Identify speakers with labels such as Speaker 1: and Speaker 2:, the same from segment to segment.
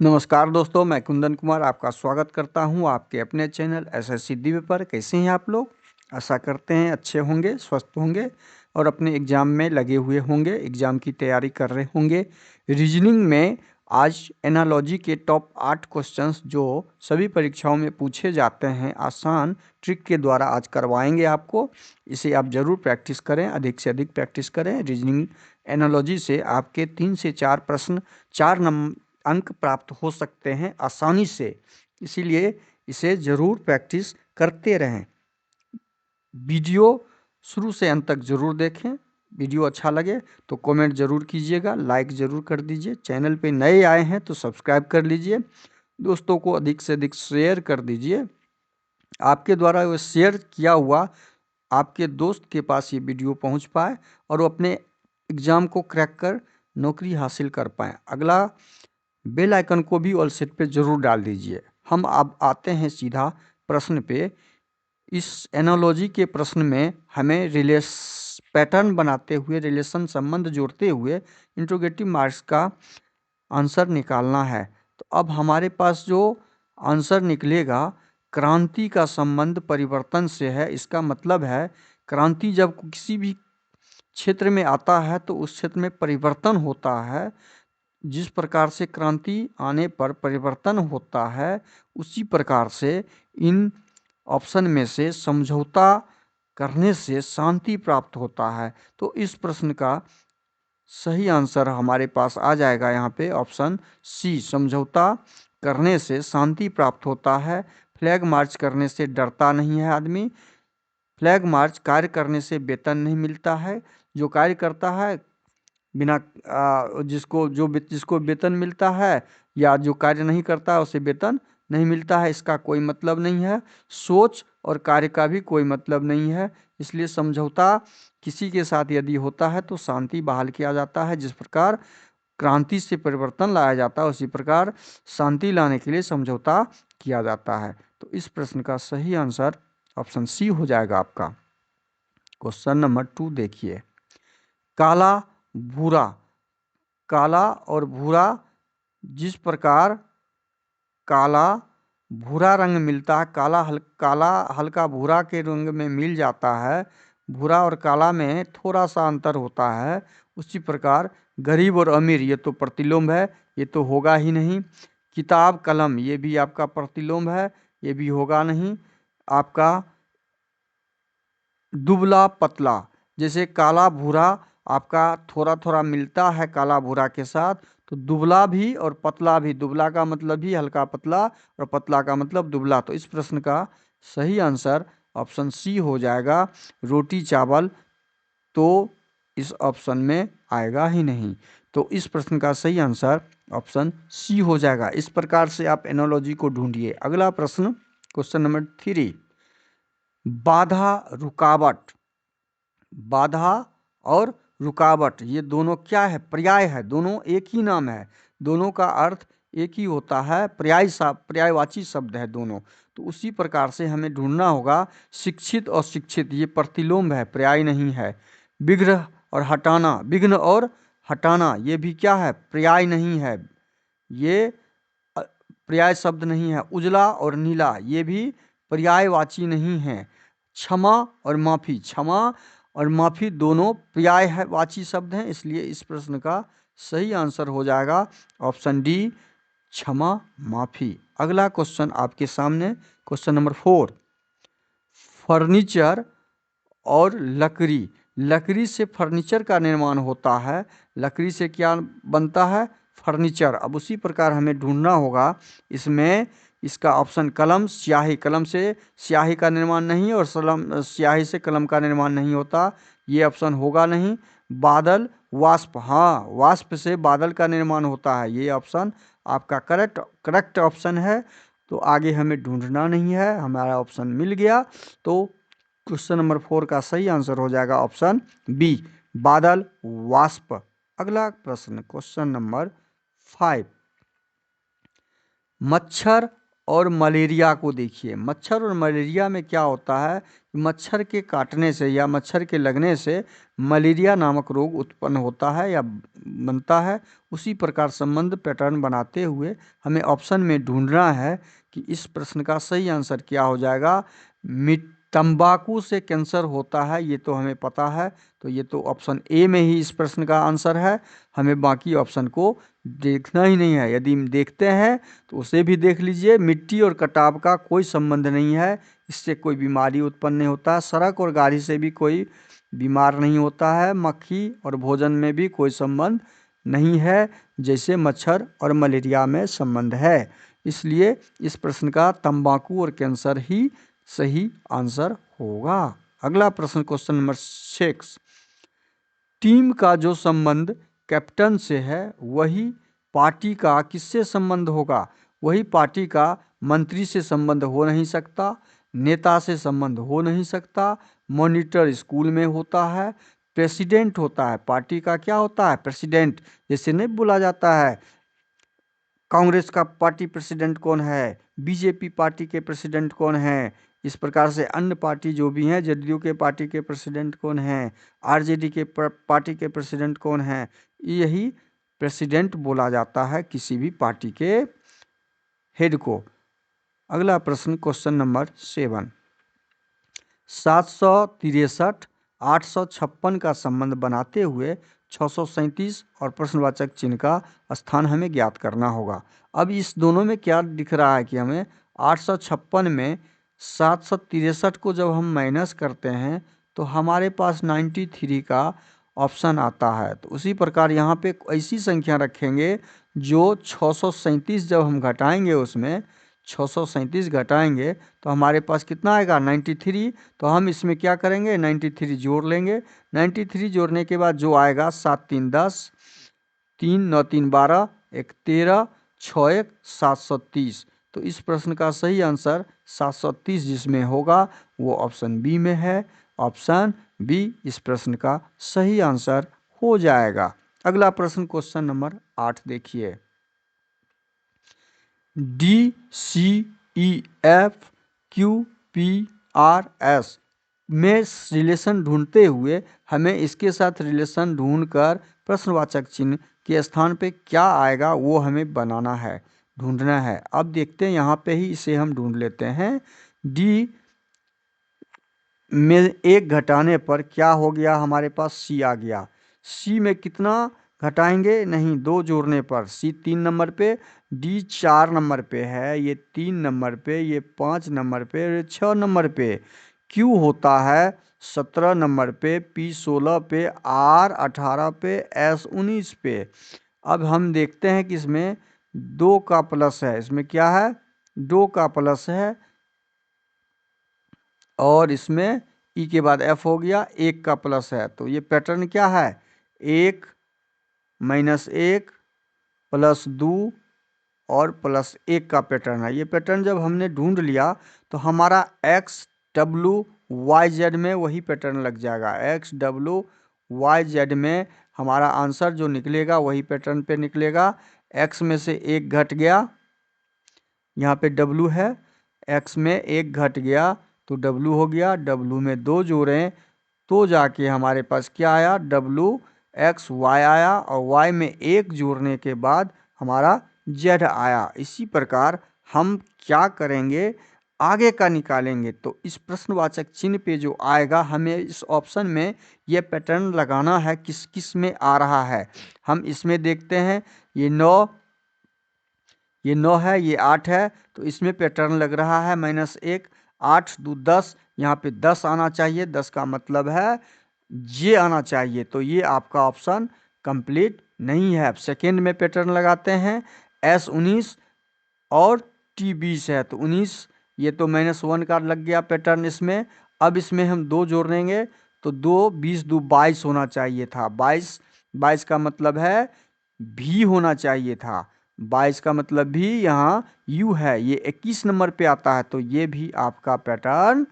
Speaker 1: नमस्कार दोस्तों, मैं कुंदन कुमार आपका स्वागत करता हूं आपके अपने चैनल एसएससी दिव्य पर। कैसे हैं आप लोग? आशा करते हैं अच्छे होंगे, स्वस्थ होंगे और अपने एग्ज़ाम में लगे हुए होंगे, एग्ज़ाम की तैयारी कर रहे होंगे। रीजनिंग में आज एनालॉजी के टॉप 8 क्वेश्चंस जो सभी परीक्षाओं में पूछे जाते हैं, आसान ट्रिक के द्वारा आज करवाएंगे आपको। इसे आप ज़रूर प्रैक्टिस करें, अधिक से अधिक प्रैक्टिस करें। रीजनिंग एनालॉजी से आपके 3 से 4 प्रश्न 4 अंक प्राप्त हो सकते हैं आसानी से, इसीलिए इसे ज़रूर प्रैक्टिस करते रहें। वीडियो शुरू से अंत तक ज़रूर देखें। वीडियो अच्छा लगे तो कमेंट ज़रूर कीजिएगा, लाइक ज़रूर कर दीजिए। चैनल पे नए आए हैं तो सब्सक्राइब कर लीजिए। दोस्तों को अधिक से अधिक शेयर कर दीजिए। आपके द्वारा वो शेयर किया हुआ आपके दोस्त के पास ये वीडियो पहुंच पाए और वो अपने एग्ज़ाम को क्रैक कर नौकरी हासिल कर पाएँ। अगला बेल आइकन को भी ऑल सेट पे ज़रूर डाल दीजिए। हम अब आते हैं सीधा प्रश्न पे। इस एनालॉजी के प्रश्न में हमें पैटर्न बनाते हुए, रिलेशन संबंध जोड़ते हुए इंट्रोगेटिव मार्क्स का आंसर निकालना है। तो अब हमारे पास जो आंसर निकलेगा, क्रांति का संबंध परिवर्तन से है। इसका मतलब है क्रांति जब किसी भी क्षेत्र में आता है तो उस क्षेत्र में परिवर्तन होता है। जिस प्रकार से क्रांति आने पर परिवर्तन होता है, उसी प्रकार से इन ऑप्शन में से समझौता करने से शांति प्राप्त होता है। तो इस प्रश्न का सही आंसर हमारे पास आ जाएगा यहाँ पे ऑप्शन सी, समझौता करने से शांति प्राप्त होता है। फ्लैग मार्च करने से डरता नहीं है आदमी। फ्लैग मार्च कार्य करने से वेतन नहीं मिलता है। जो कार्य करता है बिना जिसको वेतन मिलता है, या जो कार्य नहीं करता उसे वेतन नहीं मिलता है, इसका कोई मतलब नहीं है। सोच और कार्य का भी कोई मतलब नहीं है। इसलिए समझौता किसी के साथ यदि होता है तो शांति बहाल किया जाता है। जिस प्रकार क्रांति से परिवर्तन लाया जाता है, उसी प्रकार शांति लाने के लिए समझौता किया जाता है। तो इस प्रश्न का सही आंसर ऑप्शन सी हो जाएगा आपका। क्वेश्चन नंबर 2 देखिए। काला भूरा, काला और भूरा, जिस प्रकार काला भूरा रंग मिलता है, काला हल्का भूरा के रंग में मिल जाता है, भूरा और काला में थोड़ा सा अंतर होता है, उसी प्रकार गरीब और अमीर, ये तो प्रतिलोम है, ये तो होगा ही नहीं। किताब कलम, ये भी आपका प्रतिलोम है, ये भी होगा नहीं। आपका दुबला पतला, जैसे काला भूरा आपका थोड़ा थोड़ा मिलता है काला भूरा के साथ, तो दुबला भी और पतला भी, दुबला का मतलब भी हल्का पतला और पतला का मतलब दुबला। तो इस प्रश्न का सही आंसर ऑप्शन सी हो जाएगा, रोटी चावल तो इस ऑप्शन में आएगा ही नहीं। तो इस प्रश्न का सही आंसर ऑप्शन सी हो जाएगा। इस प्रकार से आप एनोलॉजी को ढूंढिए। अगला प्रश्न, क्वेश्चन नंबर 3। बाधा रुकावट, बाधा और रुकावट ये दोनों क्या है? पर्याय है। दोनों एक ही नाम है, दोनों का अर्थ एक ही होता है, पर्यायवाची शब्द है दोनों। तो उसी प्रकार से हमें ढूंढना होगा। शिक्षित और शिक्षित ये प्रतिलोम है, पर्याय नहीं है। विग्रह और हटाना, विघ्न और हटाना ये भी क्या है? पर्याय नहीं है, ये पर्याय शब्द नहीं है। उजला और नीला ये भी पर्यायवाची नहीं है। क्षमा और माफ़ी, क्षमा और माफ़ी दोनों पर्यायवाची शब्द हैं, इसलिए इस प्रश्न का सही आंसर हो जाएगा ऑप्शन डी, क्षमा माफ़ी। अगला क्वेश्चन आपके सामने, क्वेश्चन नंबर 4। फर्नीचर और लकड़ी, लकड़ी से फर्नीचर का निर्माण होता है, लकड़ी से क्या बनता है? फर्नीचर। अब उसी प्रकार हमें ढूंढना होगा इसमें, इसका ऑप्शन कलम, स्याही, कलम से स्याही का निर्माण नहीं और स्याही से कलम का निर्माण नहीं होता, ये ऑप्शन होगा नहीं। बादल वाष्प, हाँ वाष्प से बादल का निर्माण होता है, ये ऑप्शन आपका करेक्ट ऑप्शन है। तो आगे हमें ढूंढना नहीं है, हमारा ऑप्शन मिल गया। तो क्वेश्चन नंबर 4 का सही आंसर हो जाएगा ऑप्शन बी, बादल वाष्प। अगला प्रश्न, क्वेश्चन नंबर 5। मच्छर और मलेरिया को देखिए। मच्छर और मलेरिया में क्या होता है, मच्छर के काटने से या मच्छर के लगने से मलेरिया नामक रोग उत्पन्न होता है या बनता है। उसी प्रकार संबंध पैटर्न बनाते हुए हमें ऑप्शन में ढूंढना है कि इस प्रश्न का सही आंसर क्या हो जाएगा। तंबाकू से कैंसर होता है, ये तो हमें पता है, तो ये तो ऑप्शन ए में ही इस प्रश्न का आंसर है। हमें बाकी ऑप्शन को देखना ही नहीं है। यदि देखते हैं तो उसे भी देख लीजिए। मिट्टी और कटाव का कोई संबंध नहीं है, इससे कोई बीमारी उत्पन्न नहीं होता। सड़क और गाड़ी से भी कोई बीमार नहीं होता है। मक्खी और भोजन में भी कोई संबंध नहीं है, जैसे मच्छर और मलेरिया में संबंध है। इसलिए इस प्रश्न का तंबाकू और कैंसर ही सही आंसर होगा। अगला प्रश्न, क्वेश्चन नंबर 6। टीम का जो संबंध कैप्टन से है वही पार्टी का किससे संबंध होगा। वही पार्टी का मंत्री से संबंध हो नहीं सकता, नेता से संबंध हो नहीं सकता, मॉनिटर स्कूल में होता है, प्रेसिडेंट होता है। पार्टी का क्या होता है, प्रेसिडेंट। जैसे नहीं बोला जाता है कांग्रेस का पार्टी प्रेसिडेंट कौन है, बीजेपी पार्टी के प्रेसिडेंट कौन है, इस प्रकार से अन्य पार्टी जो भी हैं, जदयू के पार्टी के प्रेसिडेंट कौन हैं, आरजेडी के पार्टी के प्रेसिडेंट कौन हैं, यही प्रेसिडेंट बोला जाता है किसी भी पार्टी के हेड को। अगला प्रश्न, क्वेश्चन नंबर 7। 763 856 का संबंध बनाते हुए 637 और प्रश्नवाचक चिन्ह का स्थान हमें ज्ञात करना होगा। अब इस दोनों में क्या दिख रहा है कि हमें 856 में 763 को जब हम माइनस करते हैं तो हमारे पास 93 का ऑप्शन आता है। तो उसी प्रकार यहाँ पे ऐसी संख्या रखेंगे जो 637 जब हम घटाएंगे, उसमें 637 घटाएंगे तो हमारे पास कितना आएगा, 93। तो हम इसमें क्या करेंगे, 93 जोड़ लेंगे। 93 जोड़ने के बाद जो आएगा 7 3 10, 3 9 3 12, 1 13, 6 1 730। तो इस प्रश्न का सही आंसर 730 जिसमें होगा वो ऑप्शन बी में है। ऑप्शन बी इस प्रश्न का सही आंसर हो जाएगा। अगला प्रश्न, क्वेश्चन नंबर 8 देखिए। D C E F Q P R S में रिलेशन ढूंढते हुए हमें इसके साथ रिलेशन ढूंढकर प्रश्नवाचक चिन्ह के स्थान पे क्या आएगा वो हमें बनाना है, ढूंढना है। अब देखते हैं, यहाँ पे ही इसे हम ढूंढ लेते हैं। डी में 1 घटाने पर क्या हो गया, हमारे पास सी आ गया। सी में कितना घटाएंगे, नहीं, 2 जोड़ने पर सी 3 नंबर पे, डी 4 नंबर पे है, ये 3 नंबर पे, ये 5 नंबर पे, ये 6 नंबर पे। क्यू होता है 17 नंबर पे, पी 16 पे, आर 18 पे, एस 19 पे। अब हम देखते हैं कि इसमें 2 का प्लस है, इसमें क्या है, 2 का प्लस है, और इसमें ई के बाद एफ हो गया, 1 का प्लस है। तो ये पैटर्न क्या है, 1 -1 +2 और +1 का पैटर्न है। ये पैटर्न जब हमने ढूंढ लिया तो हमारा एक्स डब्लू वाई जेड में वही पैटर्न लग जाएगा। एक्स डब्लू वाई जेड में हमारा आंसर जो निकलेगा वही पैटर्न पे निकलेगा। एक्स में से 1 घट गया, यहाँ पे डब्लू है, एक्स में 1 घट गया तो डब्लू हो गया, डब्लू में 2 जोड़ें तो जाके हमारे पास क्या आया, डब्लू एक्स वाई आया, और वाई में 1 जोड़ने के बाद हमारा जेड आया। इसी प्रकार हम क्या करेंगे, आगे का निकालेंगे। तो इस प्रश्नवाचक चिन्ह पे जो आएगा हमें इस ऑप्शन में ये पैटर्न लगाना है, किस किस में आ रहा है। हम इसमें देखते हैं, ये 9 है, ये 8 है, तो इसमें पैटर्न लग रहा है -1, 8 2 10, यहाँ पे 10 आना चाहिए, 10 का मतलब है ये आना चाहिए। तो ये आपका ऑप्शन कंप्लीट नहीं है। अब सेकेंड में पैटर्न लगाते हैं, S 19 और T 20 है, तो 19, ये तो -1 का लग गया पैटर्न इसमें। अब इसमें हम 2 जोड़ देंगे तो 2 20 2 22 होना चाहिए था, 22 का मतलब है भी होना चाहिए था, 22 का मतलब भी यहाँ U है, ये 21 नंबर पे आता है, तो ये भी आपका पैटर्न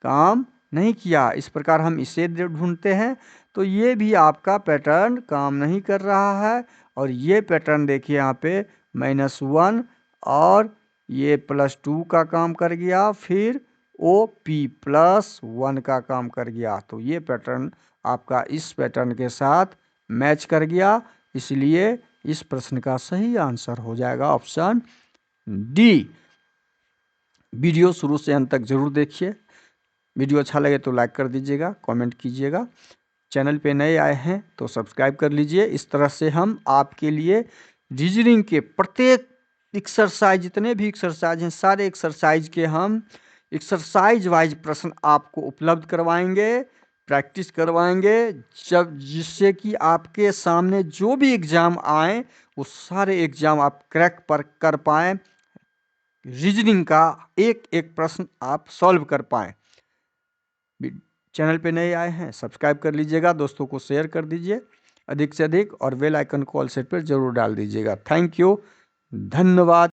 Speaker 1: काम नहीं किया। इस प्रकार हम इसे ढूंढते हैं तो ये भी आपका पैटर्न काम नहीं कर रहा है। और ये पैटर्न देखिए यहाँ पे -1 और ये +2 का काम कर गया, फिर OP +1 का काम कर गया। तो ये पैटर्न आपका इस पैटर्न के साथ मैच कर गया, इसलिए इस प्रश्न का सही आंसर हो जाएगा ऑप्शन डी। वीडियो शुरू से अंत तक जरूर देखिए। वीडियो अच्छा लगे तो लाइक कर दीजिएगा, कमेंट कीजिएगा। चैनल पे नए आए हैं तो सब्सक्राइब कर लीजिए। इस तरह से हम आपके लिए रीजनिंग के प्रत्येक एक्सरसाइज, जितने भी एक्सरसाइज हैं, सारे एक्सरसाइज के हम एक्सरसाइज वाइज प्रश्न आपको उपलब्ध करवाएंगे, प्रैक्टिस करवाएंगे, जब जिससे कि आपके सामने जो भी एग्ज़ाम आए वो सारे एग्ज़ाम आप क्रैक पर कर पाएँ, रीजनिंग का एक एक प्रश्न आप सॉल्व कर पाएँ। चैनल पे नए आए हैं सब्सक्राइब कर लीजिएगा, दोस्तों को शेयर कर दीजिए अधिक से अधिक, और बेल आइकन को ऑल सेट पर जरूर डाल दीजिएगा। थैंक यू, धन्यवाद।